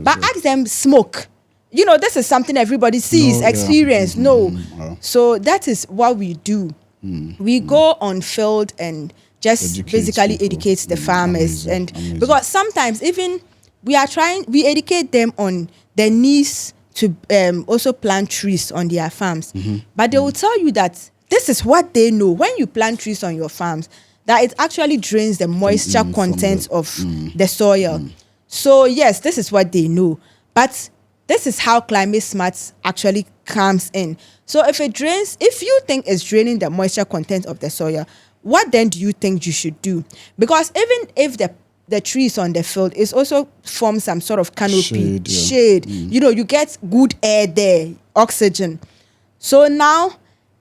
But ask them smoke. This is something everybody sees, experience, So that is what we do. We go on field and just basically educates the farmers. Amazing. Because sometimes even we educate them on the needs to also plant trees on their farms. But they will tell you that this is what they know. When you plant trees on your farms, that it actually drains the moisture content of the soil. So yes, this is what they know. But this is how climate smart actually comes in. So if you think it's draining the moisture content of the soil, what then do you think you should do? Because even if the trees on the field is also form some sort of canopy, shade, you get good air there, oxygen. So now,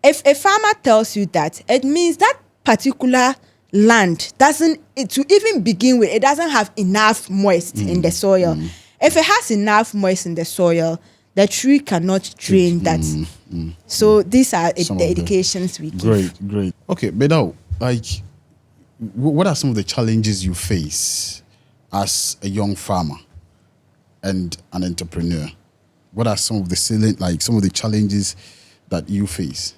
if a farmer tells you that, it means that particular land to even begin with, it doesn't have enough moist in the soil. If it has enough moist in the soil, the tree cannot drain that. So these are the educations we give. Great. Okay, but now, what are some of the challenges you face as a young farmer and an entrepreneur? What are some of the challenges that you face?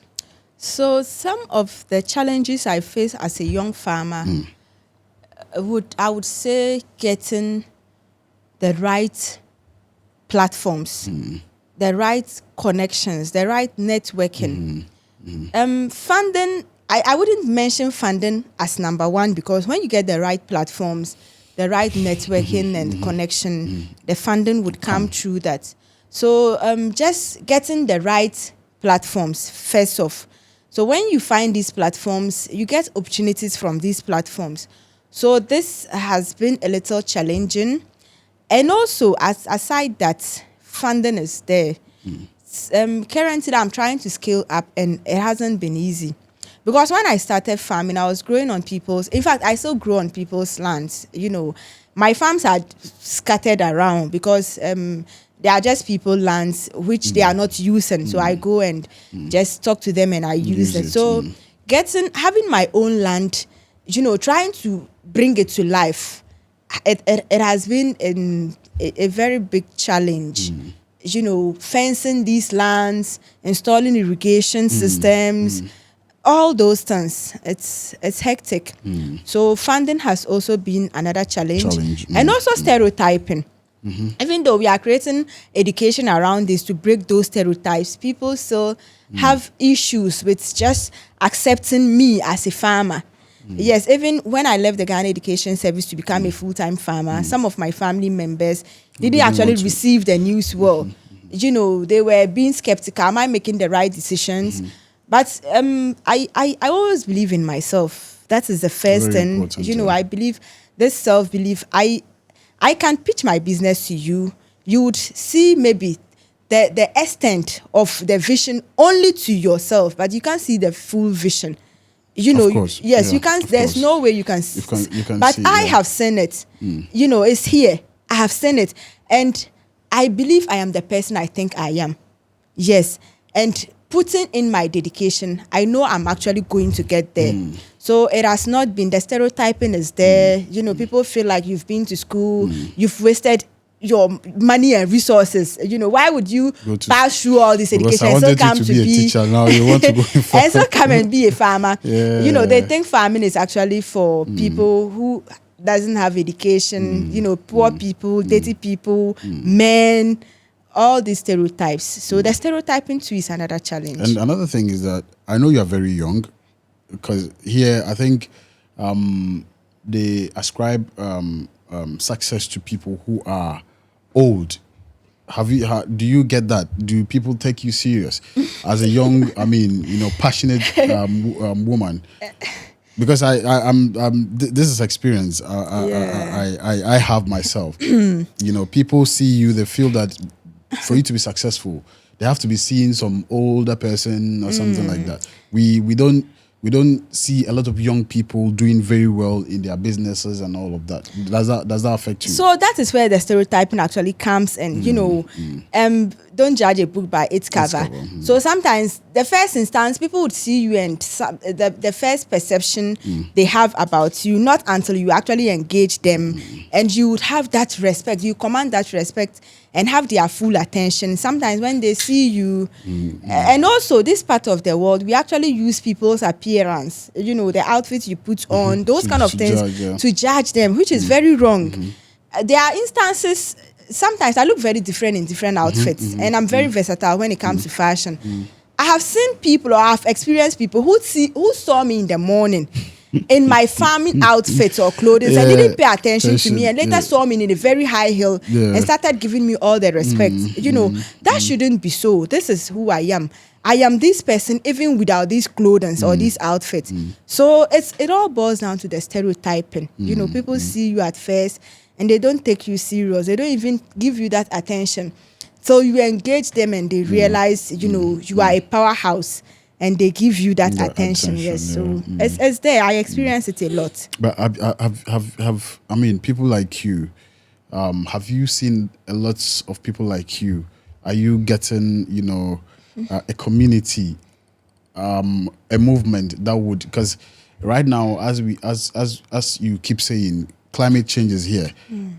So some of the challenges I face as a young farmer, I would say getting the right platforms. the right connections, the right networking. Funding, I wouldn't mention funding as number one, because when you get the right platforms, the right networking and connection, the funding would come through that. So just getting the right platforms first off. So when you find these platforms, you get opportunities from these platforms. So this has been a little challenging. And also, aside that, funding is there. Currently, I'm trying to scale up, and it hasn't been easy. Because when I started farming, I was growing on people's, in fact, I still grow on people's lands. You know, my farms are scattered around because they are just people lands which they are not using. So I go and just talk to them and I use it. So having my own land, you know, trying to bring it to life, it has been a very big challenge. You know, fencing these lands, installing irrigation systems, all those things. It's hectic. So funding has also been another challenge. And also stereotyping. Even though we are creating education around this to break those stereotypes, people still have issues with just accepting me as a farmer. Yes, even when I left the Ghana Education Service to become a full-time farmer, some of my family members didn't actually receive the news well. You know, they were being skeptical. Am I making the right decisions? But I always believe in myself. That is the first thing. You know, I believe this self-belief. I can pitch my business to you. You would see maybe the extent of the vision only to yourself, but you can't see the full vision. You know, yes, you can't. There's no way you can. You can but see, I have seen it. You know, it's here. I have seen it, and I believe I am the person I think I am. Yes, and putting in my dedication, I know I'm actually going to get there. So it has not been, the stereotyping is there. You know, people feel like you've been to school, you've wasted your money and resources. You know, why would you pass through all this education and still come to be a teacher now? You want to go and still come and be a farmer? You know, they think farming is actually for people who doesn't have education. You know, poor people, dirty people, men. All these stereotypes. So the stereotyping too is another challenge. And another thing is that I know you're very young, because here I think they ascribe success to people who are old. Do you get that? Do people take you serious as a young, passionate woman? Because this is experience I have myself. You know, people see you, they feel that for you to be successful, they have to be seeing some older person or something like that. We don't see a lot of young people doing very well in their businesses and all of that. Does that affect you? So that is where the stereotyping actually comes in. You know, don't judge a book by its cover. So sometimes the first instance, people would see you and the first perception they have about you, not until you actually engage them, and you would have that respect. You command that respect and have their full attention. Sometimes when they see you, and also this part of the world, we actually use people's appearance, you know, the outfits you put on, those kind of things to judge them, which is very wrong. There are instances, sometimes I look very different in different outfits, and I'm very versatile when it comes to fashion. I have seen people, or I've experienced people who saw me in the morning in my farming outfits or clothing, and didn't pay attention to me, and later saw me in a very high heel and started giving me all the respect. You know, that shouldn't be so. This is who I am. I am this person even without these clothing or these outfits. So it all boils down to the stereotyping. You know, people see you at first and they don't take you serious. They don't even give you that attention. So you engage them and they realize, you know, you are a powerhouse. And they give you that attention, yes. So it's there. I experience it a lot. But people like you, have you seen a lot of people like you? Are you getting, you know, a community, a movement that would? Because right now, as you keep saying, climate change is here,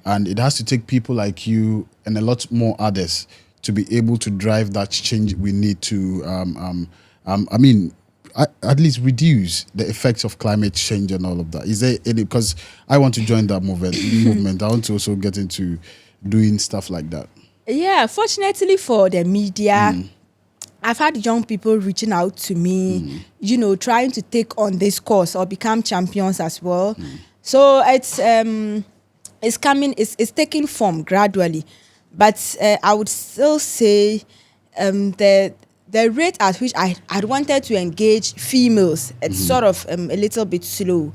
and it has to take people like you and a lot more others to be able to drive that change we need to. At least reduce the effects of climate change and all of that. Is there any? Because I want to join that movement. I want to also get into doing stuff like that. Yeah, fortunately for the media, I've had young people reaching out to me, trying to take on this course or become champions as well. So it's coming, it's taking form gradually, but I would still say the rate at which I wanted to engage females, it's sort of a little bit slow,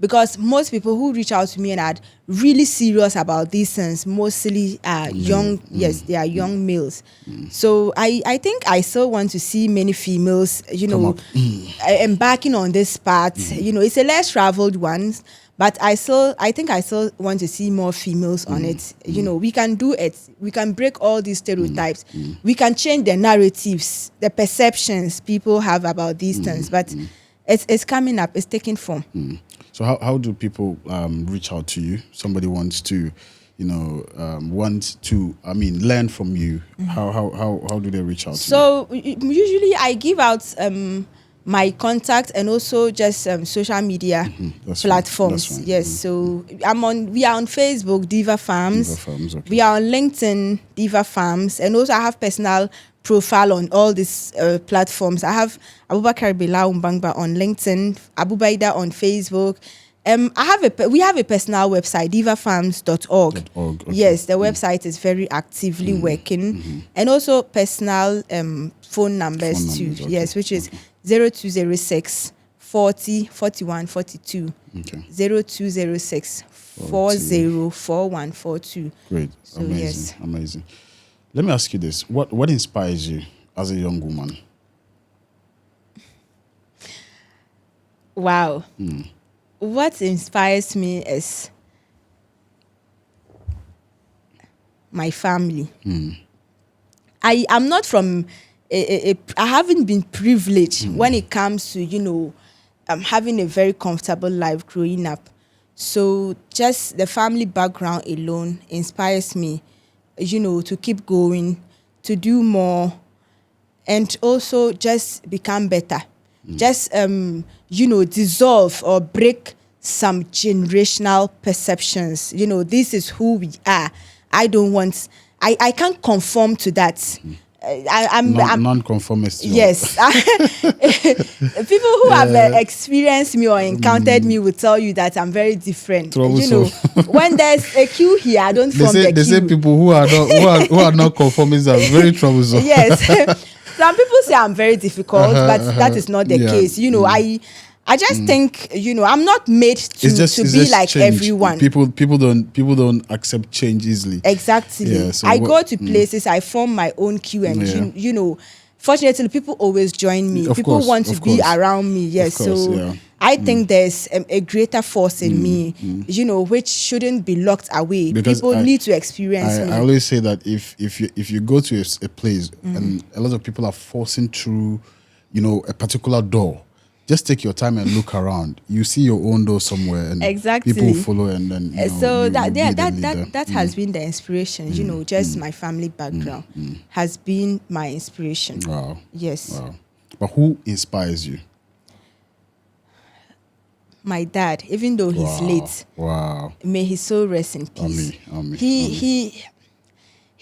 because most people who reach out to me and are really serious about these things mostly are young. Yes, they are young males. So I think I still want to see many females, embarking on this path. It's a less traveled one, but I think I still want to see more females on it. We can do it. We can break all these stereotypes. We can change the narratives, the perceptions people have about these things. But it's coming up. It's taking form. So how do people reach out to you? Somebody wants to, learn from you. How do they reach out to you? So usually I give out my contact and also just social media platforms. That's fine. Yes, so we are on Facebook, Diva Farms. Diva Farms, okay. We are on LinkedIn, Diva Farms, and also I have personal profile on all these platforms. I have Abubakar Bila Umbangba on LinkedIn, Abubaida on Facebook. We have a personal website, divafarms.org. Okay. Yes, the website is very actively working. And also personal phone numbers too. Okay. Yes, which is 0206 40 41 42. Okay. 0206 40 41 42. Great. So, Amazing. yes. Amazing. Let me ask you this. What inspires you as a young woman? Wow. What inspires me is my family. I am not from I haven't been privileged when it comes to having a very comfortable life growing up. So just the family background alone inspires me, to keep going, to do more, and also just become better. Just dissolve or break some generational perceptions. This is who we are. I can't conform to that. I'm non-conformist. Yes. People who have experienced me or encountered me will tell you that I'm very different. When there's a queue here, I don't form the queue. They say people who are not conformists are very troublesome. Yes. Some people say I'm very difficult, but that is not the case. I just think I'm not made to be like change. everyone. People don't accept change easily. Exactly. Yeah, so I go to places, I form my own queue, and fortunately, people always join me. People want to be around me. Yes, so I think there's a greater force in me, which shouldn't be locked away. Because people need to experience me. I always say that if you go to a place and a lot of people are forcing through, a particular door, just take your time and look around. You see your own door somewhere, and exactly. people follow, and then that has been the inspiration. Just my family background has been my inspiration. Wow. Yes. Wow. But who inspires you? My dad, even though he's late. Wow. May his soul rest in peace. Amen. He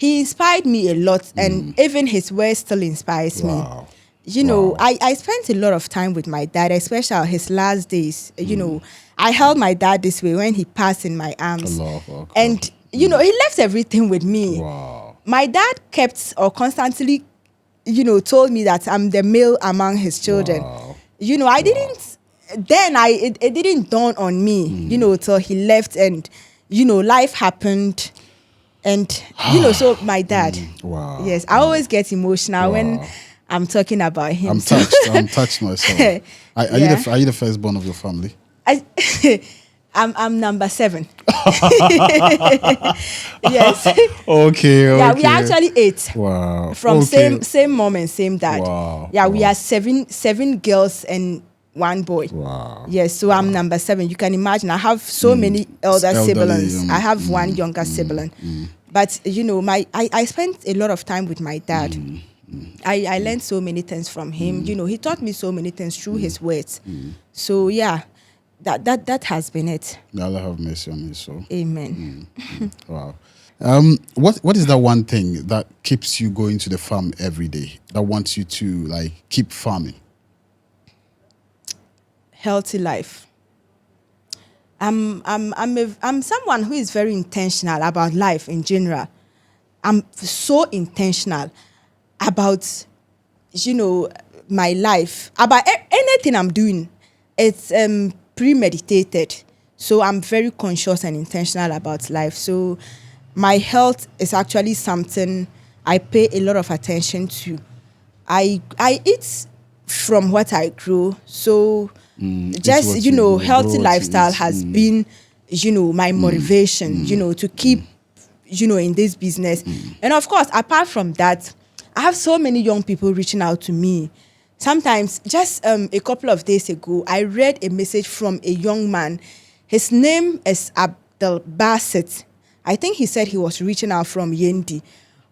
inspired me a lot, and even his words still inspires me. I spent a lot of time with my dad, especially his last days. I held my dad this way when he passed in my arms. And, he left everything with me. Wow. My dad kept or constantly, told me that I'm the male among his children. Wow. I didn't, then it didn't dawn on me, till he left, and, life happened. And, so my dad, wow. Yes, I always get emotional when I'm talking about him. I'm touched. I'm touched myself. Are you the firstborn of your family? I'm number 7. Yes. Okay. Yeah, we are actually 8. Wow. From same mom and same dad. Wow. Yeah, we are seven girls and 1 boy. Wow. Yes, so I'm number 7. You can imagine. I have so many elderly siblings. I have 1 younger sibling. But I spent a lot of time with my dad. I learned so many things from him. He taught me so many things through his words. So yeah, that has been it. May Allah have mercy on his soul. Amen. Wow. What is that one thing that keeps you going to the farm every day? That wants you to like keep farming? Healthy life. I'm someone who is very intentional about life in general. I'm so intentional about my life, about anything I'm doing. It's premeditated. So I'm very conscious and intentional about life. So my health is actually something I pay a lot of attention to. I eat from what I grow. So It's just what you grow, healthy what you lifestyle eat. has been my motivation, to keep in this business. And of course, apart from that, I have so many young people reaching out to me. Sometimes, just a couple of days ago, I read a message from a young man. His name is Abdel Bassett. I think he said he was reaching out from Yendi.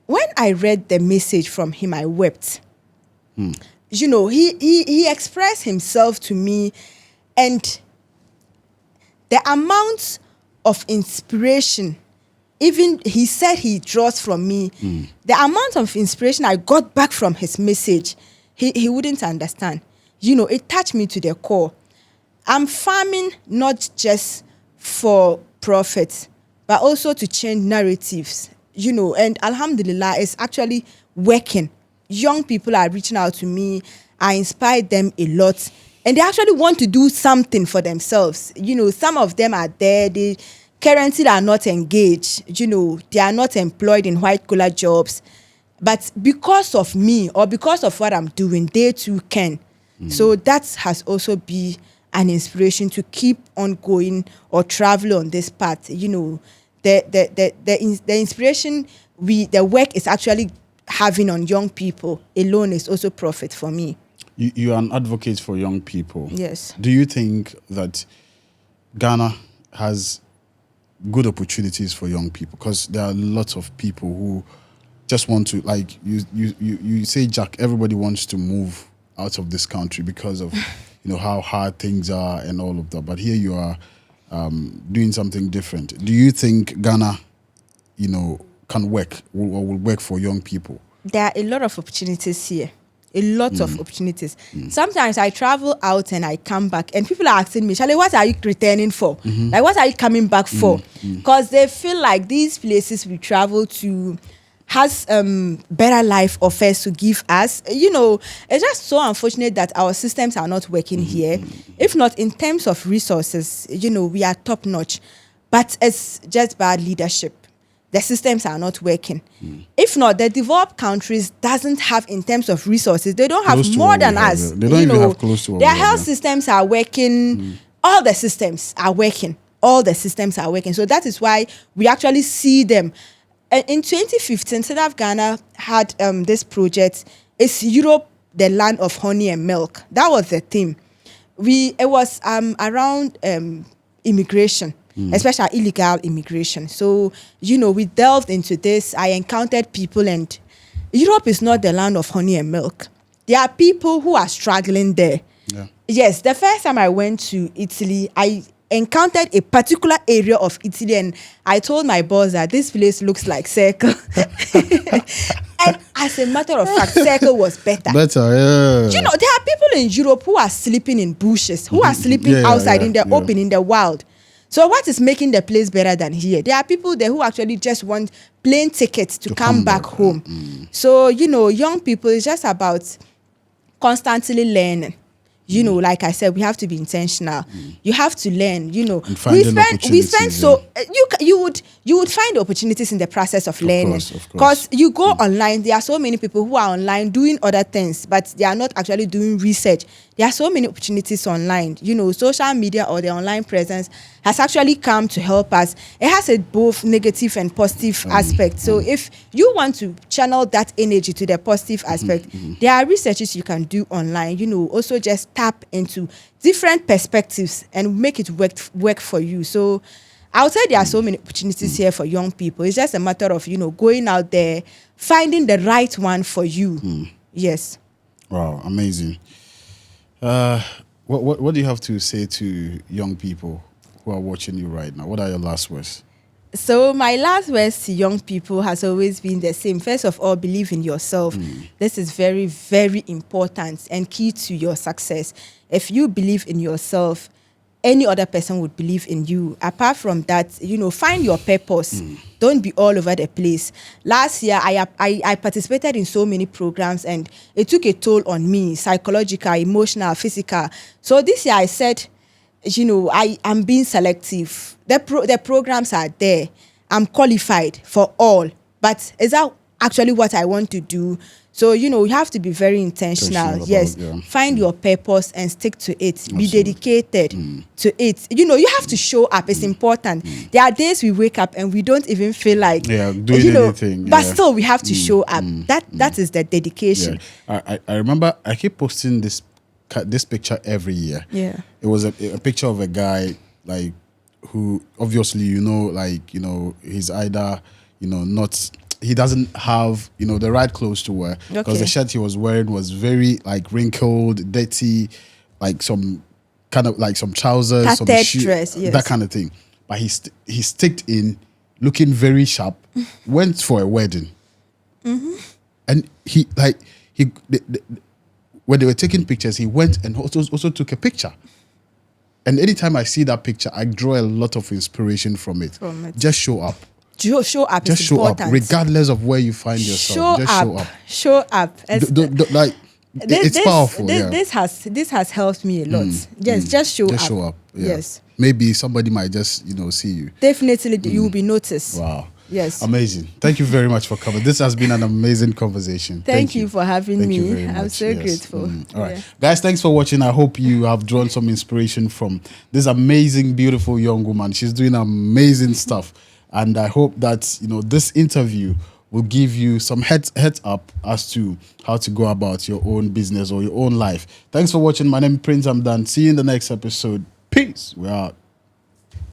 When I read the message from him, I wept. He expressed himself to me, and the amount of inspiration, even he said he draws from me, the amount of inspiration I got back from his message, he wouldn't understand. It touched me to the core. I'm farming not just for profit, but also to change narratives, and alhamdulillah, it's actually working. Young people are reaching out to me. I inspired them a lot. And they actually want to do something for themselves. Some of them are there. They currently are not engaged. They are not employed in white collar jobs. But because of me or because of what I'm doing, they too can. So that has also been an inspiration to keep on going or travel on this path. The inspiration the work is actually having on young people alone is also profit for me. You are an advocate for young people. Yes. Do you think that Ghana has good opportunities for young people? Because there are lots of people who just want to, like you say, Jack, everybody wants to move out of this country because of how hard things are and all of that. But here you are doing something different. Do you think Ghana, can work or will work for young people? There are a lot of opportunities here. A lot of opportunities. Sometimes I travel out and I come back and people are asking me, Charlie, what are you returning for? Like, what are you coming back for? Because they feel like these places we travel to has better life offers to give us. It's just so unfortunate that our systems are not working here. If not in terms of resources, we are top notch. But it's just bad leadership. The systems are not working. If not, the developed countries doesn't have in terms of resources. They don't have more than us. They don't even have close to what their we have, health systems are working. All the systems are working. All the systems are working. So that is why we actually see them. In 2015, South Ghana had this project. Is Europe the land of honey and milk? That was the theme. It was around immigration. Especially illegal immigration. So, we delved into this. I encountered people, and Europe is not the land of honey and milk. There are people who are struggling there. Yeah. Yes, the first time I went to Italy, I encountered a particular area of Italy, and I told my boss that this place looks like Circle. And as a matter of fact, Circle was better. Better, yeah. There are people in Europe who are sleeping in bushes, who are sleeping outside in the open, in the wild. So what is making the place better than here? There are people there who actually just want plane tickets to come back home. So, young people, it's just about constantly learning. Like I said, we have to be intentional. You have to learn. We spend so you would find opportunities in the process of learning. Because you go online, there are so many people who are online doing other things, but they are not actually doing research. There are so many opportunities online. Social media or the online presence has actually come to help us. It has a both negative and positive aspect. So if you want to channel that energy to the positive aspect, there are researches you can do online. Also just tap into different perspectives and make it work for you. So I would say there are so many opportunities here for young people. It's just a matter of, going out there, finding the right one for you. Yes. Wow, amazing. What do you have to say to young people who are watching you right now? What are your last words? So my last words to young people has always been the same. First of all, believe in yourself. This is very, very important and key to your success. If you believe in yourself, any other person would believe in you. Apart from that, find your purpose. Don't be all over the place. Last year, I participated in so many programs and it took a toll on me, psychological, emotional, physical. So this year I said, I am being selective. The programs are there. I'm qualified for all. But is that actually what I want to do? So, you have to be very intentional. Yes. Find your purpose and stick to it. Absolutely. Be dedicated to it. You have to show up. It's important. There are days we wake up and we don't even feel like doing anything. But still we have to show up. That is the dedication. Yeah. I remember I keep posting this picture every year. Yeah. It was a picture of a guy like who obviously he's either not, he doesn't have the right clothes to wear because the shirt he was wearing was very like wrinkled, dirty, like some kind of like some trousers, some dress, yes. that kind of thing. But he sticked in, looking very sharp, went for a wedding, and when they were taking pictures, he went and also took a picture. And anytime I see that picture, I draw a lot of inspiration from it. Just show up. Show up. Just show up, regardless of where you find yourself. Show up. It's powerful. This has helped me a lot. Yes, just show up. Show up. Yeah. Yes. Maybe somebody might just see you. Definitely, you will be noticed. Wow. Yes. Amazing. Thank you very much for coming. This has been an amazing conversation. Thank you for having me. You very much. I'm so grateful. All right. Guys, thanks for watching. I hope you have drawn some inspiration from this amazing, beautiful young woman. She's doing amazing stuff. And I hope that, this interview will give you some heads up as to how to go about your own business or your own life. Thanks for watching. My name is Prince Amdan. See you in the next episode. Peace. We're out.